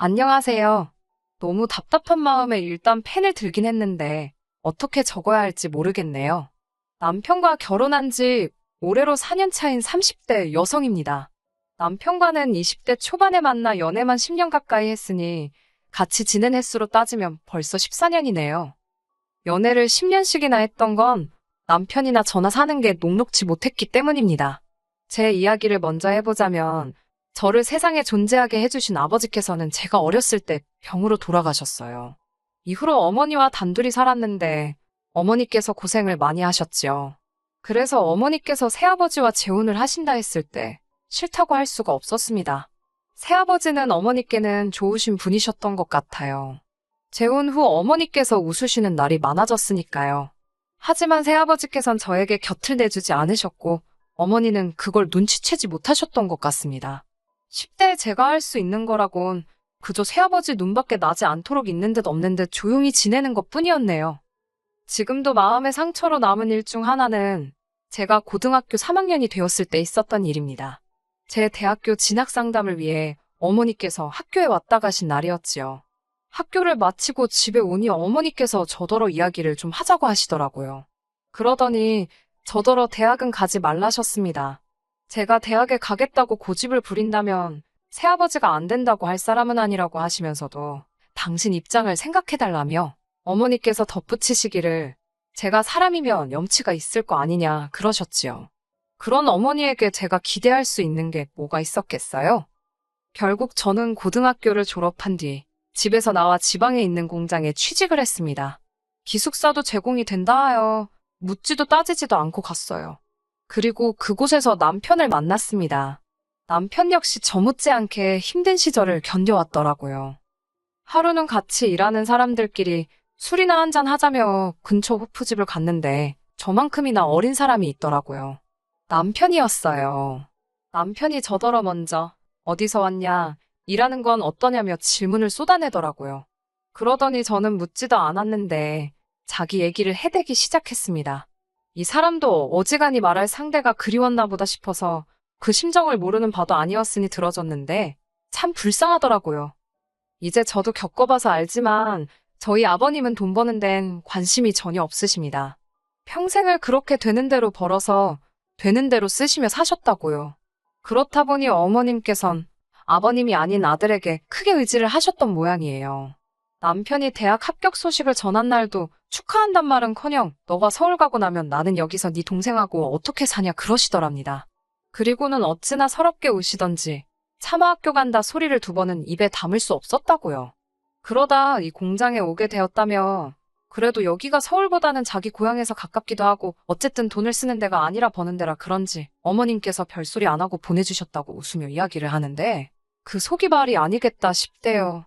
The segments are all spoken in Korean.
안녕하세요. 너무 답답한 마음에 일단 펜을 들긴 했는데 어떻게 적어야 할지 모르겠네요. 남편과 결혼한 지 올해로 4년 차인 30대 여성입니다. 남편과는 20대 초반에 만나 연애만 10년 가까이 했으니 같이 지낸 횟수로 따지면 벌써 14년이네요. 연애를 10년씩이나 했던 건 남편이나 저나 사는 게 녹록지 못했기 때문입니다. 제 이야기를 먼저 해보자면 저를 세상에 존재하게 해주신 아버지께서는 제가 어렸을 때 병으로 돌아가셨어요. 이후로 어머니와 단둘이 살았는데 어머니께서 고생을 많이 하셨지요. 그래서 어머니께서 새아버지와 재혼을 하신다 했을 때 싫다고 할 수가 없었습니다. 새아버지는 어머니께는 좋으신 분이셨던 것 같아요. 재혼 후 어머니께서 웃으시는 날이 많아졌으니까요. 하지만 새아버지께선 저에게 곁을 내주지 않으셨고 어머니는 그걸 눈치채지 못하셨던 것 같습니다. 10대에 제가 할 수 있는 거라곤 그저 새아버지 눈밖에 나지 않도록 있는 듯 없는 듯 조용히 지내는 것 뿐이었네요. 지금도 마음의 상처로 남은 일 중 하나는 제가 고등학교 3학년이 되었을 때 있었던 일입니다. 제 대학교 진학 상담을 위해 어머니께서 학교에 왔다 가신 날이었지요. 학교를 마치고 집에 오니 어머니께서 저더러 이야기를 좀 하자고 하시더라고요. 그러더니 저더러 대학은 가지 말라셨습니다. 제가 대학에 가겠다고 고집을 부린다면 새아버지가 안 된다고 할 사람은 아니라고 하시면서도 당신 입장을 생각해달라며 어머니께서 덧붙이시기를 제가 사람이면 염치가 있을 거 아니냐 그러셨지요. 그런 어머니에게 제가 기대할 수 있는 게 뭐가 있었겠어요? 결국 저는 고등학교를 졸업한 뒤 집에서 나와 지방에 있는 공장에 취직을 했습니다. 기숙사도 제공이 된다 하여 묻지도 따지지도 않고 갔어요. 그리고 그곳에서 남편을 만났습니다. 남편 역시 저 못지않게 힘든 시절을 견뎌왔더라고요. 하루는 같이 일하는 사람들끼리 술이나 한잔 하자며 근처 호프집을 갔는데 저만큼이나 어린 사람이 있더라고요. 남편이었어요. 남편이 저더러 먼저 어디서 왔냐, 일하는 건 어떠냐며 질문을 쏟아내더라고요. 그러더니 저는 묻지도 않았는데 자기 얘기를 해대기 시작했습니다. 이 사람도 어지간히 말할 상대가 그리웠나 보다 싶어서 그 심정을 모르는 바도 아니었으니 들어줬는데 참 불쌍하더라고요. 이제 저도 겪어봐서 알지만 저희 아버님은 돈 버는 데는 관심이 전혀 없으십니다. 평생을 그렇게 되는 대로 벌어서 되는 대로 쓰시며 사셨다고요. 그렇다 보니 어머님께선 아버님이 아닌 아들에게 크게 의지를 하셨던 모양이에요. 남편이 대학 합격 소식을 전한 날도 축하한단 말은커녕 너가 서울 가고 나면 나는 여기서 네 동생하고 어떻게 사냐 그러시더랍니다. 그리고는 어찌나 서럽게 우시던지 차마 학교 간다 소리를 2번은 입에 담을 수 없었다고요. 그러다 이 공장에 오게 되었다며 그래도 여기가 서울보다는 자기 고향에서 가깝기도 하고 어쨌든 돈을 쓰는 데가 아니라 버는 데라 그런지 어머님께서 별소리 안 하고 보내주셨다고 웃으며 이야기를 하는데 그 속이 말이 아니겠다 싶대요.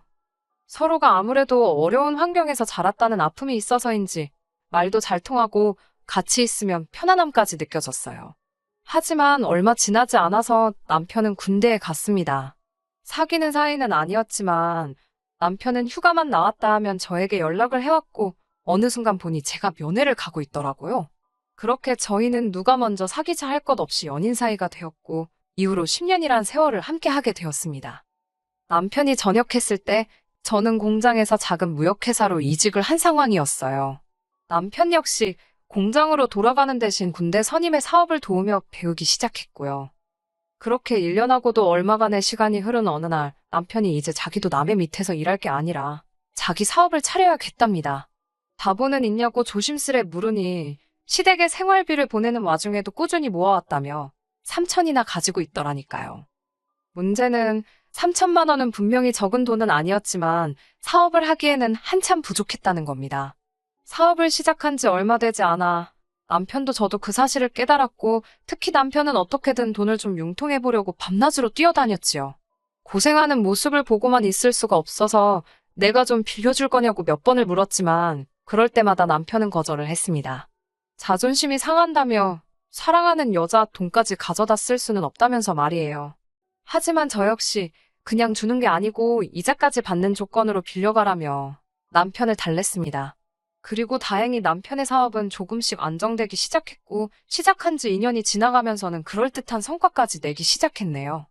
서로가 아무래도 어려운 환경에서 자랐다는 아픔이 있어서인지 말도 잘 통하고 같이 있으면 편안함까지 느껴졌어요. 하지만 얼마 지나지 않아서 남편은 군대에 갔습니다. 사귀는 사이는 아니었지만 남편은 휴가만 나왔다 하면 저에게 연락을 해왔고 어느 순간 보니 제가 면회를 가고 있더라고요. 그렇게 저희는 누가 먼저 사귀자 할 것 없이 연인 사이가 되었고 이후로 10년이란 세월을 함께 하게 되었습니다. 남편이 전역했을 때 저는 공장에서 작은 무역회사로 이직을 한 상황이었어요. 남편 역시 공장으로 돌아가는 대신 군대 선임의 사업을 도우며 배우기 시작했고요. 그렇게 1년하고도 얼마간의 시간이 흐른 어느 날 남편이 이제 자기도 남의 밑에서 일할 게 아니라 자기 사업을 차려야겠답니다. 다보는 있냐고 조심스레 물으니 시댁에 생활비를 보내는 와중에도 꾸준히 모아왔다며 3천이나 가지고 있더라니까요. 문제는 3천만 원은 분명히 적은 돈은 아니었지만 사업을 하기에는 한참 부족했다는 겁니다. 사업을 시작한 지 얼마 되지 않아 남편도 저도 그 사실을 깨달았고 특히 남편은 어떻게든 돈을 좀 융통해보려고 밤낮으로 뛰어다녔지요. 고생하는 모습을 보고만 있을 수가 없어서 내가 좀 빌려줄 거냐고 몇 번을 물었지만 그럴 때마다 남편은 거절을 했습니다. 자존심이 상한다며 사랑하는 여자 돈까지 가져다 쓸 수는 없다면서 말이에요. 하지만 저 역시 그냥 주는 게 아니고 이자까지 받는 조건으로 빌려가라며 남편을 달랬습니다. 그리고 다행히 남편의 사업은 조금씩 안정되기 시작했고 시작한 지 2년이 지나가면서는 그럴듯한 성과까지 내기 시작했네요.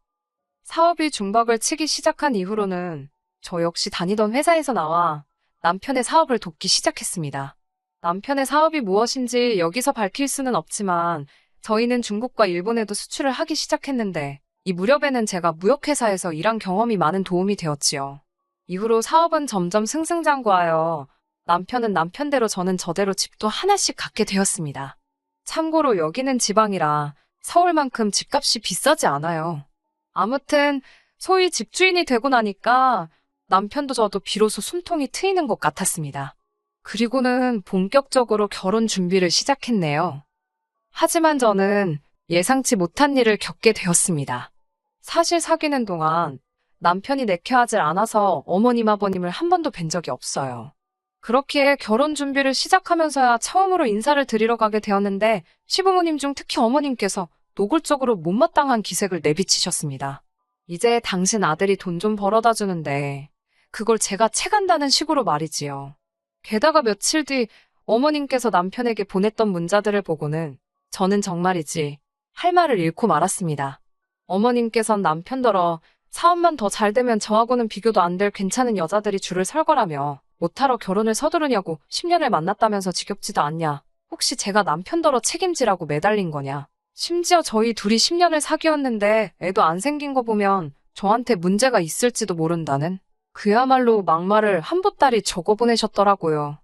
사업이 중박을 치기 시작한 이후로는 저 역시 다니던 회사에서 나와 남편의 사업을 돕기 시작했습니다. 남편의 사업이 무엇인지 여기서 밝힐 수는 없지만 저희는 중국과 일본에도 수출을 하기 시작했는데 이 무렵에는 제가 무역회사에서 일한 경험이 많은 도움이 되었지요. 이후로 사업은 점점 승승장구하여 남편은 남편대로 저는 저대로 집도 하나씩 갖게 되었습니다. 참고로 여기는 지방이라 서울만큼 집값이 비싸지 않아요. 아무튼 소위 집주인이 되고 나니까 남편도 저도 비로소 숨통이 트이는 것 같았습니다. 그리고는 본격적으로 결혼 준비를 시작했네요. 하지만 저는 예상치 못한 일을 겪게 되었습니다. 사실 사귀는 동안 남편이 내켜하질 않아서 어머님 아버님을 한 번도 뵌 적이 없어요. 그렇기에 결혼 준비를 시작하면서야 처음으로 인사를 드리러 가게 되었는데 시부모님 중 특히 어머님께서 노골적으로 못마땅한 기색을 내비치셨습니다. 이제 당신 아들이 돈 좀 벌어다 주는데 그걸 제가 채간다는 식으로 말이지요. 게다가 며칠 뒤 어머님께서 남편에게 보냈던 문자들을 보고는 저는 정말이지 할 말을 잃고 말았습니다. 어머님께선 남편더러 사업만 더 잘 되면 저하고는 비교도 안 될 괜찮은 여자들이 줄을 설 거라며 못하러 결혼을 서두르냐고 10년을 만났다면서 지겹지도 않냐. 혹시 제가 남편더러 책임지라고 매달린 거냐. 심지어 저희 둘이 10년을 사귀었는데 애도 안 생긴 거 보면 저한테 문제가 있을지도 모른다는 그야말로 막말을 한 보따리 적어보내셨더라고요.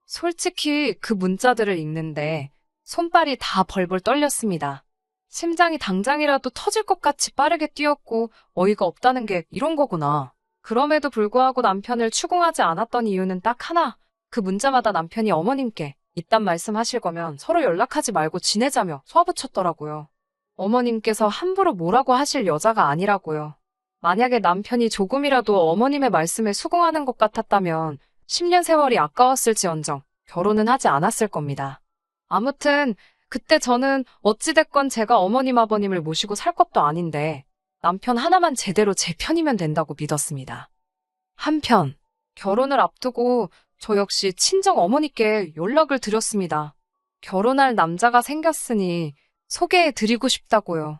솔직히 그 문자들을 읽는데 손발이 다 벌벌 떨렸습니다. 심장이 당장이라도 터질 것 같이 빠르게 뛰었고 어이가 없다는 게 이런 거구나. 그럼에도 불구하고 남편을 추궁하지 않았던 이유는 딱 하나. 그 문자마다 남편이 어머님께 이딴 말씀하실 거면 서로 연락하지 말고 지내자며 쏘아붙였더라고요. 어머님께서 함부로 뭐라고 하실 여자가 아니라고요. 만약에 남편이 조금이라도 어머님의 말씀에 수긍하는 것 같았다면 10년 세월이 아까웠을지언정 결혼은 하지 않았을 겁니다. 아무튼 그때 저는 어찌됐건 제가 어머님 아버님을 모시고 살 것도 아닌데 남편 하나만 제대로 제 편이면 된다고 믿었습니다. 한편 결혼을 앞두고 저 역시 친정 어머니께 연락을 드렸습니다. 결혼할 남자가 생겼으니 소개해드리고 싶다고요.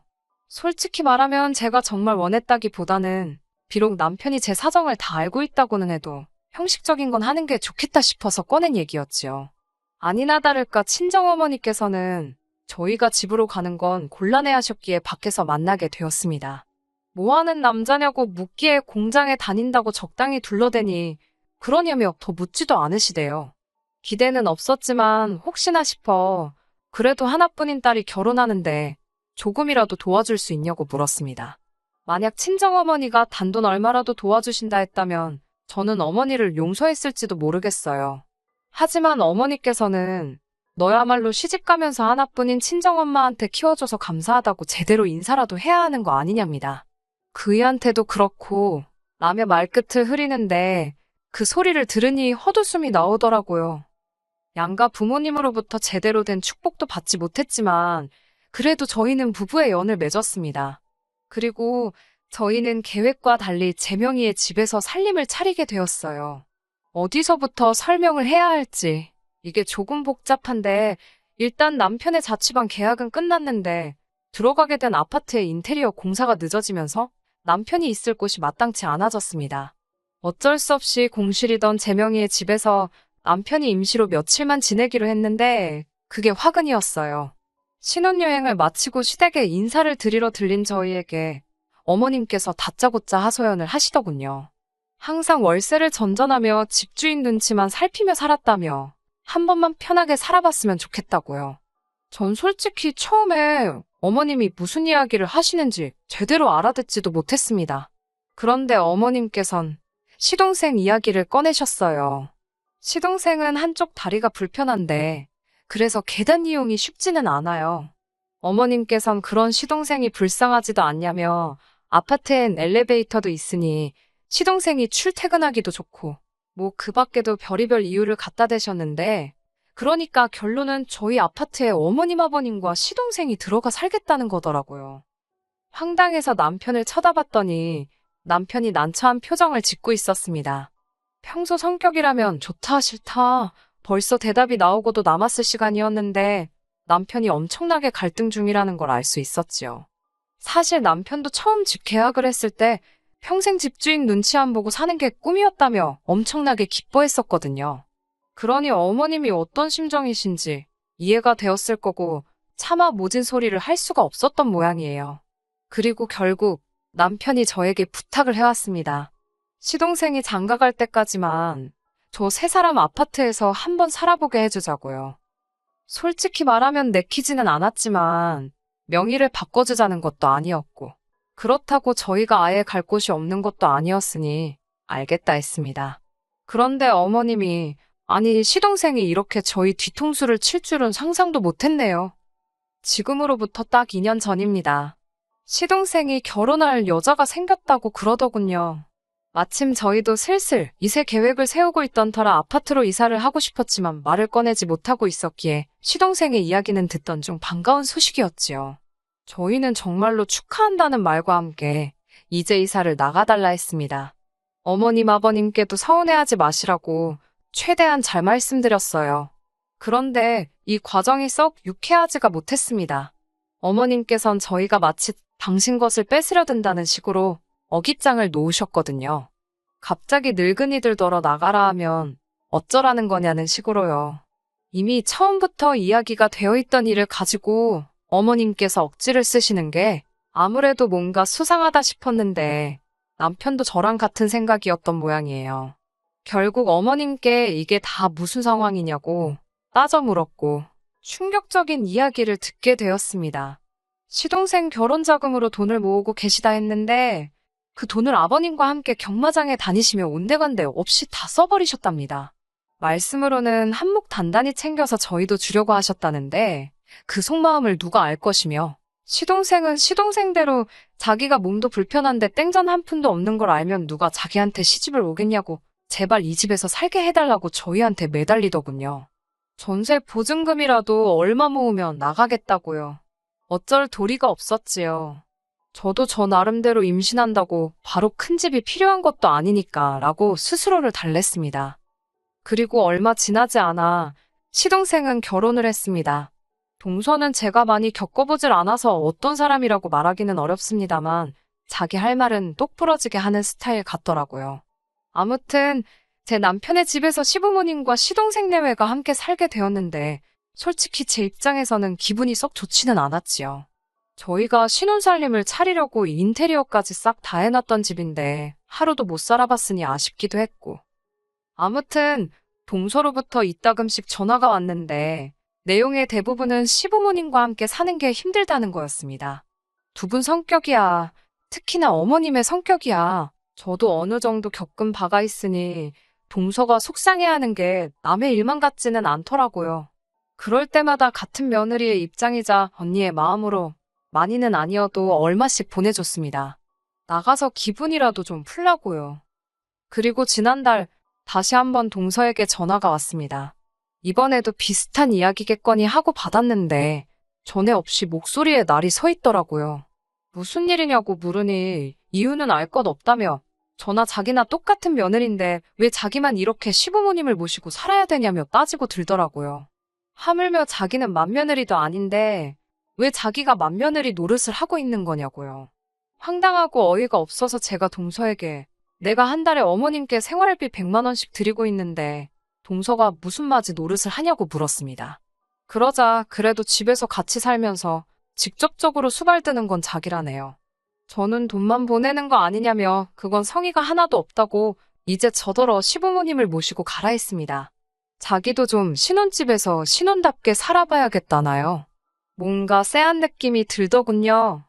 솔직히 말하면 제가 정말 원했다기보다는 비록 남편이 제 사정을 다 알고 있다고는 해도 형식적인 건 하는 게 좋겠다 싶어서 꺼낸 얘기였지요. 아니나 다를까 친정어머니께서는 저희가 집으로 가는 건 곤란해하셨기에 밖에서 만나게 되었습니다. 뭐하는 남자냐고 묻기에 공장에 다닌다고 적당히 둘러대니 그러냐며 더 묻지도 않으시대요. 기대는 없었지만 혹시나 싶어 그래도 하나뿐인 딸이 결혼하는데 조금이라도 도와줄 수 있냐고 물었습니다. 만약 친정어머니가 단돈 얼마라도 도와주신다 했다면 저는 어머니를 용서했을지도 모르겠어요. 하지만 어머니께서는 너야말로 시집가면서 하나뿐인 친정엄마한테 키워줘서 감사하다고 제대로 인사라도 해야 하는 거 아니냐입니다. 그이한테도 그렇고 라며 말끝을 흐리는데 그 소리를 들으니 헛웃음이 나오더라고요. 양가 부모님으로부터 제대로 된 축복도 받지 못했지만 그래도 저희는 부부의 연을 맺었습니다. 그리고 저희는 계획과 달리 제 명의의 집에서 살림을 차리게 되었어요. 어디서부터 설명을 해야 할지 이게 조금 복잡한데 일단 남편의 자취방 계약은 끝났는데 들어가게 된 아파트의 인테리어 공사가 늦어지면서 남편이 있을 곳이 마땅치 않아졌습니다. 어쩔 수 없이 공실이던 제 명의의 집에서 남편이 임시로 며칠만 지내기로 했는데 그게 화근이었어요. 신혼여행을 마치고 시댁에 인사를 드리러 들린 저희에게 어머님께서 다짜고짜 하소연을 하시더군요. 항상 월세를 전전하며 집주인 눈치만 살피며 살았다며 한 번만 편하게 살아봤으면 좋겠다고요. 전 솔직히 처음에 어머님이 무슨 이야기를 하시는지 제대로 알아듣지도 못했습니다. 그런데 어머님께선 시동생 이야기를 꺼내셨어요. 시동생은 한쪽 다리가 불편한데 그래서 계단 이용이 쉽지는 않아요. 어머님께선 그런 시동생이 불쌍하지도 않냐며 아파트엔 엘리베이터도 있으니 시동생이 출퇴근하기도 좋고 뭐 그 밖에도 별의별 이유를 갖다 대셨는데 그러니까 결론은 저희 아파트에 어머님 아버님과 시동생이 들어가 살겠다는 거더라고요. 황당해서 남편을 쳐다봤더니 남편이 난처한 표정을 짓고 있었습니다. 평소 성격이라면 좋다 싫다 벌써 대답이 나오고도 남았을 시간이었는데 남편이 엄청나게 갈등 중이라는 걸 알 수 있었지요. 사실 남편도 처음 집 계약을 했을 때 평생 집주인 눈치 안 보고 사는 게 꿈이었다며 엄청나게 기뻐했었거든요. 그러니 어머님이 어떤 심정이신지 이해가 되었을 거고 차마 모진 소리를 할 수가 없었던 모양이에요. 그리고 결국 남편이 저에게 부탁을 해왔습니다. 시동생이 장가갈 때까지만 저 세 사람 아파트에서 한번 살아보게 해주자고요. 솔직히 말하면 내키지는 않았지만 명의를 바꿔주자는 것도 아니었고 그렇다고 저희가 아예 갈 곳이 없는 것도 아니었으니 알겠다 했습니다. 그런데 어머님이 아니 시동생이 이렇게 저희 뒤통수를 칠 줄은 상상도 못했네요. 지금으로부터 딱 2년 전입니다. 시동생이 결혼할 여자가 생겼다고 그러더군요. 마침 저희도 슬슬 이세 계획을 세우고 있던 터라 아파트로 이사를 하고 싶었지만 말을 꺼내지 못하고 있었기에 시동생의 이야기는 듣던 중 반가운 소식이었지요. 저희는 정말로 축하한다는 말과 함께 이제 이사를 나가달라 했습니다. 어머님 아버님께도 서운해하지 마시라고 최대한 잘 말씀드렸어요. 그런데 이 과정이 썩 유쾌하지가 못했습니다. 어머님께선 저희가 마치 당신 것을 뺏으려 든다는 식으로 어깃장을 놓으셨거든요. 갑자기 늙은이들더러 나가라 하면 어쩌라는 거냐는 식으로요. 이미 처음부터 이야기가 되어 있던 일을 가지고 어머님께서 억지를 쓰시는 게 아무래도 뭔가 수상하다 싶었는데 남편도 저랑 같은 생각이었던 모양이에요. 결국 어머님께 이게 다 무슨 상황이냐고 따져 물었고 충격적인 이야기를 듣게 되었습니다. 시동생 결혼 자금으로 돈을 모으고 계시다 했는데 그 돈을 아버님과 함께 경마장에 다니시며 온데간데 없이 다 써버리셨답니다. 말씀으로는 한몫 단단히 챙겨서 저희도 주려고 하셨다는데 그 속마음을 누가 알 것이며 시동생은 시동생대로 자기가 몸도 불편한데 땡전 한 푼도 없는 걸 알면 누가 자기한테 시집을 오겠냐고 제발 이 집에서 살게 해달라고 저희한테 매달리더군요. 전세 보증금이라도 얼마 모으면 나가겠다고요. 어쩔 도리가 없었지요. 저도 저 나름대로 임신한다고 바로 큰 집이 필요한 것도 아니니까 라고 스스로를 달랬습니다. 그리고 얼마 지나지 않아 시동생은 결혼을 했습니다. 동서는 제가 많이 겪어보질 않아서 어떤 사람이라고 말하기는 어렵습니다만 자기 할 말은 똑부러지게 하는 스타일 같더라고요. 아무튼 제 남편의 집에서 시부모님과 시동생 내외가 함께 살게 되었는데 솔직히 제 입장에서는 기분이 썩 좋지는 않았지요. 저희가 신혼살림을 차리려고 인테리어까지 싹 다 해놨던 집인데 하루도 못 살아봤으니 아쉽기도 했고. 아무튼 동서로부터 이따금씩 전화가 왔는데 내용의 대부분은 시부모님과 함께 사는 게 힘들다는 거였습니다. 두 분 성격이야. 특히나 어머님의 성격이야. 저도 어느 정도 겪은 바가 있으니 동서가 속상해하는 게 남의 일만 같지는 않더라고요. 그럴 때마다 같은 며느리의 입장이자 언니의 마음으로 많이는 아니어도 얼마씩 보내줬습니다. 나가서 기분이라도 좀 풀라고요. 그리고 지난달 다시 한번 동서에게 전화가 왔습니다. 이번에도 비슷한 이야기겠거니 하고 받았는데 전에 없이 목소리에 날이 서 있더라고요. 무슨 일이냐고 물으니 이유는 알 것 없다며 저나 자기나 똑같은 며느리인데 왜 자기만 이렇게 시부모님을 모시고 살아야 되냐며 따지고 들더라고요. 하물며 자기는 맏며느리도 아닌데 왜 자기가 맏며느리 노릇을 하고 있는 거냐고요. 황당하고 어이가 없어서 제가 동서에게 내가 한 달에 어머님께 생활비 100만 원씩 드리고 있는데 동서가 무슨 맞이 노릇을 하냐고 물었습니다. 그러자 그래도 집에서 같이 살면서 직접적으로 수발드는 건 자기라네요. 저는 돈만 보내는 거 아니냐며 그건 성의가 하나도 없다고 이제 저더러 시부모님을 모시고 가라 했습니다. 자기도 좀 신혼집에서 신혼답게 살아봐야겠다나요. 뭔가 쎄한 느낌이 들더군요.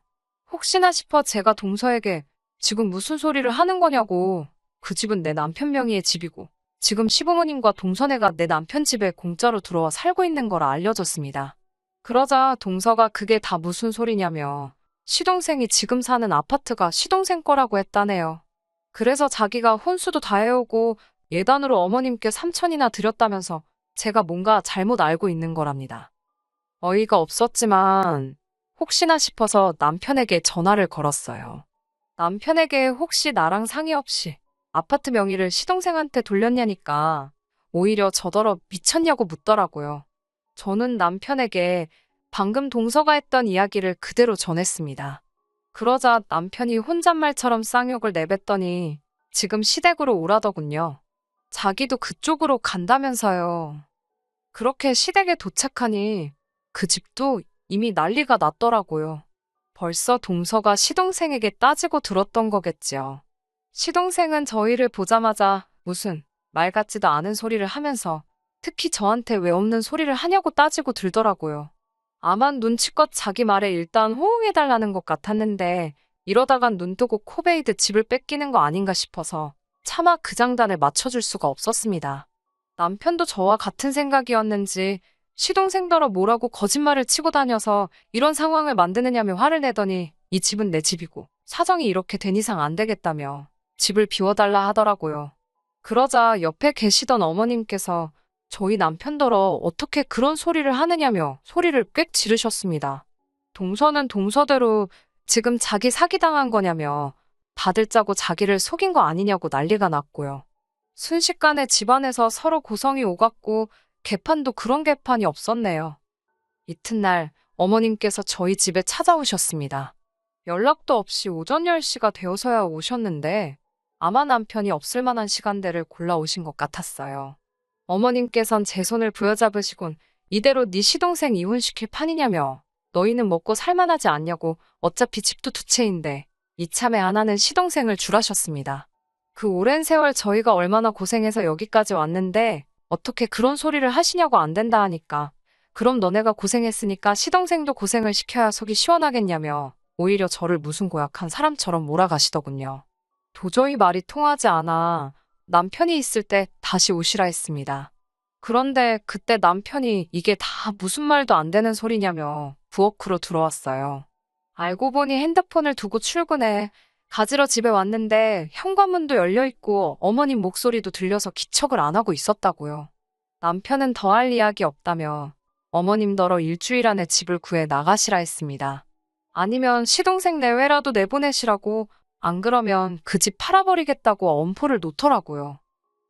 혹시나 싶어 제가 동서에게 지금 무슨 소리를 하는 거냐고. 그 집은 내 남편 명의의 집이고 지금 시부모님과 동서네가 내 남편 집에 공짜로 들어와 살고 있는 거라 알려줬습니다. 그러자 동서가 그게 다 무슨 소리냐며 시동생이 지금 사는 아파트가 시동생 거라고 했다네요. 그래서 자기가 혼수도 다 해오고 예단으로 어머님께 3천이나 드렸다면서 제가 뭔가 잘못 알고 있는 거랍니다. 어이가 없었지만 혹시나 싶어서 남편에게 전화를 걸었어요. 남편에게 혹시 나랑 상의 없이 아파트 명의를 시동생한테 돌렸냐니까 오히려 저더러 미쳤냐고 묻더라고요. 저는 남편에게 방금 동서가 했던 이야기를 그대로 전했습니다. 그러자 남편이 혼잣말처럼 쌍욕을 내뱉더니 지금 시댁으로 오라더군요. 자기도 그쪽으로 간다면서요. 그렇게 시댁에 도착하니 그 집도 이미 난리가 났더라고요. 벌써 동서가 시동생에게 따지고 들었던 거겠지요. 시동생은 저희를 보자마자 무슨 말 같지도 않은 소리를 하면서 특히 저한테 왜 없는 소리를 하냐고 따지고 들더라고요. 아마 눈치껏 자기 말에 일단 호응해달라는 것 같았는데 이러다간 눈 뜨고 코 베이듯 집을 뺏기는 거 아닌가 싶어서 차마 그 장단을 맞춰줄 수가 없었습니다. 남편도 저와 같은 생각이었는지 시동생더러 뭐라고 거짓말을 치고 다녀서 이런 상황을 만드느냐며 화를 내더니 이 집은 내 집이고 사정이 이렇게 된 이상 안 되겠다며 집을 비워달라 하더라고요. 그러자 옆에 계시던 어머님께서 저희 남편더러 어떻게 그런 소리를 하느냐며 소리를 꽥 지르셨습니다. 동서는 동서대로 지금 자기 사기당한 거냐며 다들 짜고 자기를 속인 거 아니냐고 난리가 났고요. 순식간에 집안에서 서로 고성이 오갔고 개판도 그런 개판이 없었네요. 이튿날 어머님께서 저희 집에 찾아오셨습니다. 연락도 없이 오전 10시가 되어서야 오셨는데 아마 남편이 없을 만한 시간대를 골라 오신 것 같았어요. 어머님께선 제 손을 부여잡으시곤 이대로 네 시동생 이혼시킬 판이냐며 너희는 먹고 살만하지 않냐고 어차피 집도 두 채인데 이참에 안 하는 시동생을 줄하셨습니다. 그 오랜 세월 저희가 얼마나 고생해서 여기까지 왔는데 어떻게 그런 소리를 하시냐고 안 된다 하니까 그럼 너네가 고생했으니까 시동생도 고생을 시켜야 속이 시원하겠냐며 오히려 저를 무슨 고약한 사람처럼 몰아가시더군요. 도저히 말이 통하지 않아 남편이 있을 때 다시 오시라 했습니다. 그런데 그때 남편이 이게 다 무슨 말도 안 되는 소리냐며 부엌으로 들어왔어요. 알고 보니 핸드폰을 두고 출근해 가지러 집에 왔는데 현관문도 열려있고 어머님 목소리도 들려서 기척을 안 하고 있었다고요. 남편은 더할 이야기 없다며 어머님더러 일주일 안에 집을 구해 나가시라 했습니다. 아니면 시동생 내외라도 내보내시라고 안 그러면 그 집 팔아버리겠다고 엄포를 놓더라고요.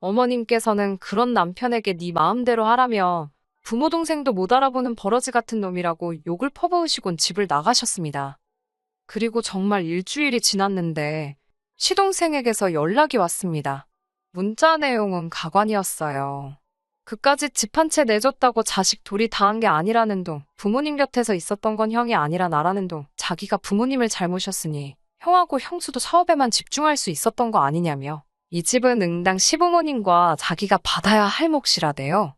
어머님께서는 그런 남편에게 네 마음대로 하라며 부모 동생도 못 알아보는 버러지 같은 놈이라고 욕을 퍼부으시곤 집을 나가셨습니다. 그리고 정말 일주일이 지났는데 시동생에게서 연락이 왔습니다. 문자 내용은 가관이었어요. 그까짓 집 한 채 내줬다고 자식 돌이 당한 게 아니라는 둥, 부모님 곁에서 있었던 건 형이 아니라 나라는 둥, 자기가 부모님을 잘 모셨으니 형하고 형수도 사업에만 집중할 수 있었던 거 아니냐며 이 집은 응당 시부모님과 자기가 받아야 할 몫이라대요.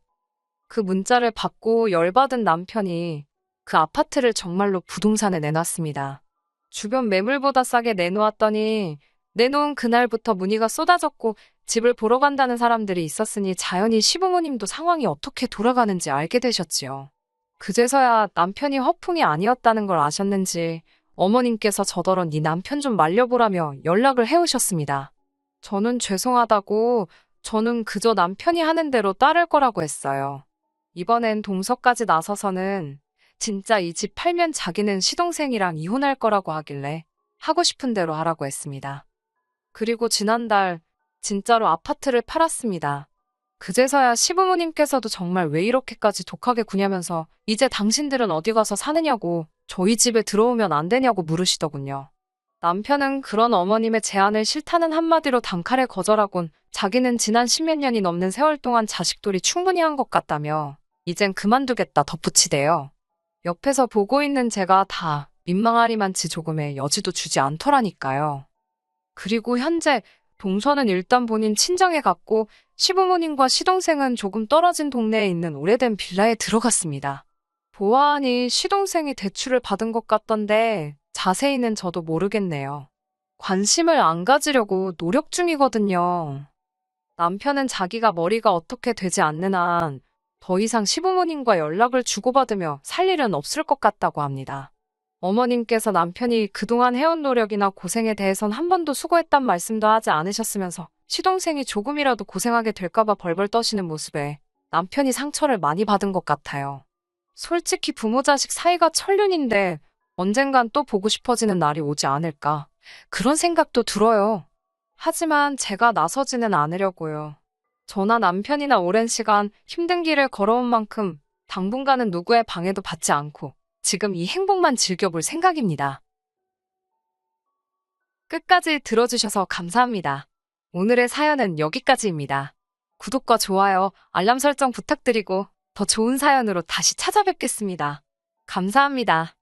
그 문자를 받고 열받은 남편이 그 아파트를 정말로 부동산에 내놨습니다. 주변 매물보다 싸게 내놓았더니 내놓은 그날부터 문의가 쏟아졌고 집을 보러 간다는 사람들이 있었으니 자연히 시부모님도 상황이 어떻게 돌아가는지 알게 되셨지요. 그제서야 남편이 허풍이 아니었다는 걸 아셨는지 어머님께서 저더러 네 남편 좀 말려보라며 연락을 해오셨습니다. 저는 죄송하다고 저는 그저 남편이 하는 대로 따를 거라고 했어요. 이번엔 동서까지 나서서는 진짜 이 집 팔면 자기는 시동생이랑 이혼할 거라고 하길래 하고 싶은 대로 하라고 했습니다. 그리고 지난달 진짜로 아파트를 팔았습니다. 그제서야 시부모님께서도 정말 왜 이렇게까지 독하게 구냐면서 이제 당신들은 어디 가서 사느냐고 저희 집에 들어오면 안 되냐고 물으시더군요. 남편은 그런 어머님의 제안을 싫다는 한마디로 단칼에 거절하곤 자기는 지난 10몇 년이 넘는 세월 동안 자식돌이 충분히 한 것 같다며 이젠 그만두겠다 덧붙이대요. 옆에서 보고 있는 제가 다 민망하리만치 조금의 여지도 주지 않더라니까요. 그리고 현재 동서는 일단 본인 친정에 갔고 시부모님과 시동생은 조금 떨어진 동네에 있는 오래된 빌라에 들어갔습니다. 보아하니 시동생이 대출을 받은 것 같던데 자세히는 저도 모르겠네요. 관심을 안 가지려고 노력 중이거든요. 남편은 자기가 머리가 어떻게 되지 않는 한 더 이상 시부모님과 연락을 주고받으며 살 일은 없을 것 같다고 합니다. 어머님께서 남편이 그동안 해온 노력이나 고생에 대해선 한 번도 수고했단 말씀도 하지 않으셨으면서 시동생이 조금이라도 고생하게 될까봐 벌벌 떠시는 모습에 남편이 상처를 많이 받은 것 같아요. 솔직히 부모 자식 사이가 천륜인데 언젠간 또 보고 싶어지는 날이 오지 않을까 그런 생각도 들어요. 하지만 제가 나서지는 않으려고요. 저나 남편이나 오랜 시간 힘든 길을 걸어온 만큼 당분간은 누구의 방해도 받지 않고 지금 이 행복만 즐겨볼 생각입니다. 끝까지 들어주셔서 감사합니다. 오늘의 사연은 여기까지입니다. 구독과 좋아요, 알람 설정 부탁드리고 더 좋은 사연으로 다시 찾아뵙겠습니다. 감사합니다.